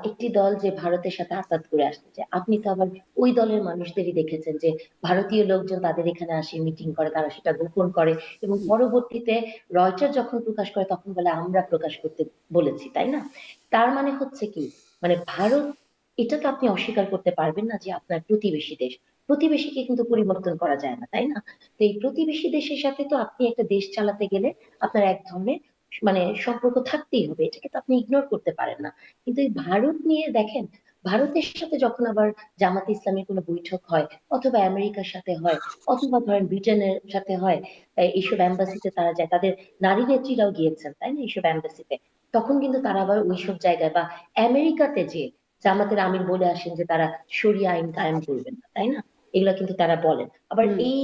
একটি দল যে ভারতের সাথে আঁতাত করে আসতে চায়, আপনি তো আবার ওই দলের মানুষদেরই দেখেছেন যে ভারতীয় লোকজন তাদের এখানে আসে, মিটিং করে, তারা সেটা গোপন করে এবং পরবর্তীতে রয়টার যখন প্রকাশ করে তখন বলে আমরা প্রকাশ করতে বলেছি, তাই না? তার মানে হচ্ছে কি, মানে ভারত, এটা তো আপনি অস্বীকার করতে পারবেন না যে আপনার প্রতিবেশী দেশ, প্রতিবেশীকে কিন্তু পরিবর্তন করা যায় না, তাই না? তো এই প্রতিবেশী দেশের সাথে তো আপনি একটা দেশ চালাতে গেলে আপনার এক ধরনের মানে সম্পর্ক থাকতেই হবে, এটাকে তো আপনি ইগনোর করতে পারেন না। কিন্তু এই ভারত নিয়ে দেখেন, ভারতের সাথে যখন আবার জামাতে ইসলামের কোনো বৈঠক হয়, অথবা আমেরিকার সাথে হয়, অথবা ধরেন ব্রিটেনের সাথে হয়, এইসব এম্বাসিতে তারা যায়, তাদের নারী নেত্রীরাও গিয়েছেন, তাই না, এইসব এম্বাসিতে, তখন কিন্তু তারা আবার ওইসব জায়গায় বা আমেরিকাতে যে জামাতের আমির বলে আসেন যে তারা শরিয়া আইন কায়েম করবেন না, তাই না? এগুলা কিন্তু তারা বলেন। আবার হুম। এই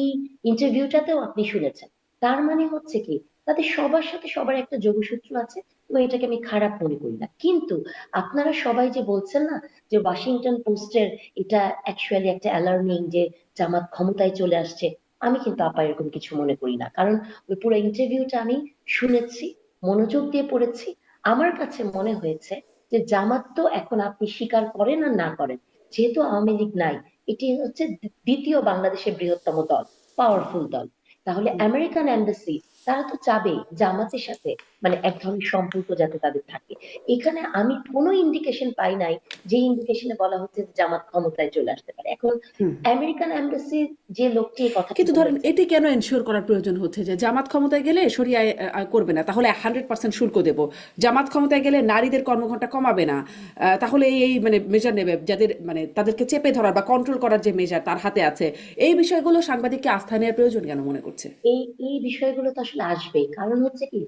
ইন্টারভিউটাতেও আপনি শুনেছেন। তার মানে হচ্ছে কি, তাদের সবার সাথে সবার একটা যোগসূত্র আছে, এবং এটাকে আমি খারাপ মনে করি না। কিন্তু আপনারা সবাই যে বলছেন না যে ওয়াশিংটন পোস্টের এটা অ্যাকচুয়ালি একটা অ্যালার্মিং যে জামাত ক্ষমতায় চলে আসছে, আমি কিন্তু আপা এরকম কিছু মনে করি না। কারণ ওই পুরো ইন্টারভিউটা আমি শুনেছি, মনোযোগ দিয়ে পড়েছি। আমার কাছে মনে হয়েছে যে জামাত তো এখন আপনি স্বীকার করেন আর না করেন, যেহেতু আওয়ামী লীগ নাই, এটি হচ্ছে দ্বিতীয় বাংলাদেশের বৃহত্তম দল, পাওয়ারফুল দল। তাহলে আমেরিকান এম্বাসি তারা তো চাবে জামাতের সাথে মানে এক ধরনের সম্পর্ক যাতে তাদের থাকে। এখানে আমি কোনো ইন্ডিকেশন পাই নাই যে ইন্ডিকেশনে বলা হচ্ছে যে জামাত ক্ষমতায় চলে আসতে পারে। এখন হুম। আমেরিকান এম্বাসি যে লোকটি এই কথাটি কিন্তু ধরেন বলেছে, এটি কেন এনশিওর করার প্রয়োজন হচ্ছে যে জামাত ক্ষমতায় গেলে শরিয়ায় করবে না, তাহলে 100% শুল্ক দেব। জামাত ক্ষমতায় গেলে নারীদের কর্মঘণ্টা কমাবে না, তাহলে এই মানে মেজার নেবে যাদের মানে তাদেরকে চেপে ধরার বা কন্ট্রোল করার যে মেজার তার হাতে আছে। এই বিষয়গুলো সাংবাদিককে আস্থা নেওয়ার প্রয়োজন কেন মনে করছে? এই এই বিষয়গুলো তো আসলে আসবেই। কারণ হচ্ছে কি,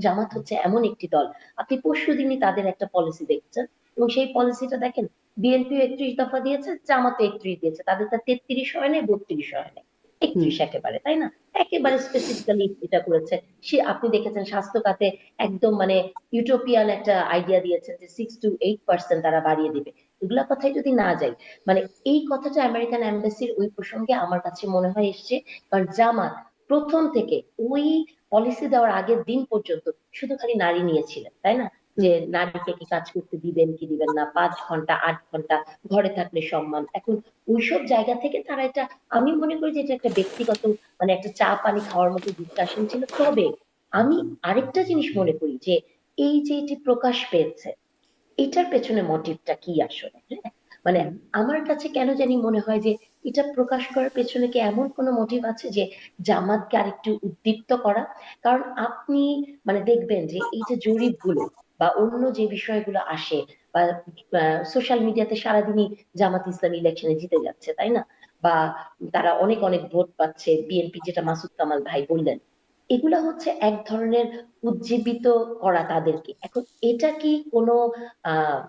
জামাত হচ্ছে এমন একটি দল, আপনি পরশুদিনই তাদের একটা পলিসি দেখছেন, এবং সেই পলিসিটা দেখেন, বিএনপি 31 দফা দিয়েছে, জামাতে 31 দিয়েছে, তাদের তা 33 হয় নাই, 32 হয় নাই, হুম। 31 একেবারে, তাই না? একেবারে স্পেসিফিক্যালি এটা করেছে। সে আপনি দেখেছেন স্বাস্থ্য খাতে একদম মানে ইউটোপিয়ান একটা আইডিয়া দিয়েছেন যে 6 to 8% তারা বাড়িয়ে দিবে। এগুলা কথাই যদি না যাই, মানে এই কথাটা আমেরিকান এম্বাসির ওই প্রসঙ্গে আমার কাছে মনে হয় এসছে। কারণ জামাত প্রথম থেকে ওই পলিসি দেওয়ার আগের দিন পর্যন্ত শুধু খালি নারী নিয়েছিলেন, তাই না? যে নারীকে কি কাজ করতে দিবেন কি দিবেন না, 5 ঘন্টা 8 ঘন্টা ঘরে থাকলে সম্মান। এখন ওইসব জায়গা থেকে তারা এটা, আমি মনে করি যে এটা একটা ব্যক্তিগত মানে একটা চা পানি খাওয়ার মতো ডিসকাশন ছিল। তবে আমি আরেকটা জিনিস মনে করি যে এই যে এটি প্রকাশ পেয়েছে, এটার পেছনে মোটিভটা কি আসলে, হ্যাঁ? মানে হুম। আমার কাছে কেন জানি মনে হয় যে এটা প্রকাশ করার পেছনে কি এমন কোনো মোটিভ আছে যে জামাতকে আরেকটু উদ্দীপ্ত করা। কারণ আপনি মানে দেখবেন যে এই যে জরিপগুলো বা অন্য যে বিষয়গুলো আসে, বা সোশ্যাল মিডিয়াতে সারাদিনই জামাত ইসলাম ইলেকশনে জিতে যাচ্ছে, তাই না? বা তারা অনেক অনেক ভোট পাচ্ছে, বিএনপি যেটা মাসুদ কামাল ভাই বললেন, এগুলা হচ্ছে এক ধরনের উজ্জীবিত করা তাদেরকে। এখন এটা কি কোনো আহ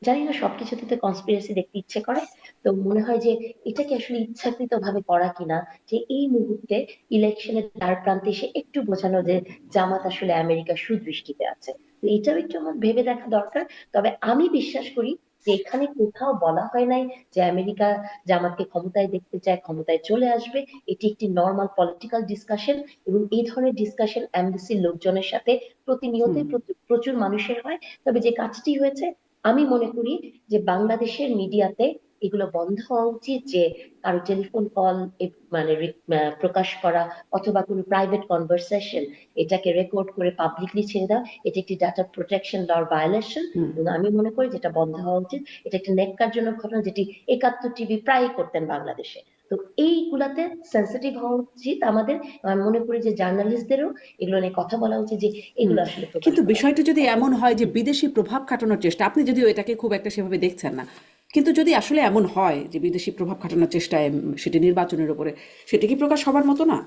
জানি না, সবকিছুতে তো কনস্পিরেসি দেখতে ইচ্ছে করে। তো মনে হয় যে এটা কি আসলে ইচ্ছাকৃত ভাবে করা কিনা, যে এই মুহূর্তে ইলেকশনের দ্বার প্রান্তে এসে একটু বোঝানো যে জামাত আসলে আমেরিকার সুদৃষ্টিতে আছে। তো এটাও একটু আমার ভেবে দেখা দরকার। তবে আমি বিশ্বাস করি যে এখানে কোথাও বলা হয় নাই যে আমেরিকা জামাতকে ক্ষমতায় দেখতে চায়, ক্ষমতায় চলে আসবে। এটি একটি নর্মাল পলিটিক্যাল ডিসকাশন, এবং এই ধরনের ডিসকাশন এমবিসির লোকজনের সাথে প্রতিনিয়তই প্রচুর মানুষের হয়। তবে যে কাজটি হয়েছে, আমি মনে করি যে বাংলাদেশের মিডিয়াতে এগুলো বন্ধ হওয়া উচিত, যে কারো টেলিফোন কল মানে প্রকাশ করা, অথবা কোনো প্রাইভেট কনভারসেশন এটাকে রেকর্ড করে পাবলিকলি ছেড়ে দেওয়া, এটা একটি ডাটা প্রোটেকশন লর ভায়োলেশন। হুম। এবং আমি মনে করি যেটা বন্ধ হওয়া উচিত। এটা একটি ন্যাক্কারজনক ঘটনা, যেটি 71 টিভি প্রায়ই করতেন বাংলাদেশে। তো এইগুলাতে সেন্সিটিভ হওয়া উচিত আমাদের। আমি মনে করি যে জার্নালিস্টদেরও এগুলো নিয়ে কথা বলা উচিত, যে হুম। এগুলো আসলে প্রকাশ কিন্তু করা বিষয়টা উচিত যদি না। এমন হয় যে বিদেশি প্রভাব খাটানোর চেষ্টা, আপনি যদিও এটাকে খুব একটা সেভাবে দেখছেন না, কিন্তু যদি আসলে এমন হয় যে বিদেশি প্রভাব খাটানোর চেষ্টায় সেটি নির্বাচনের উপরে, সেটি কি প্রকাশ হবার মতো না?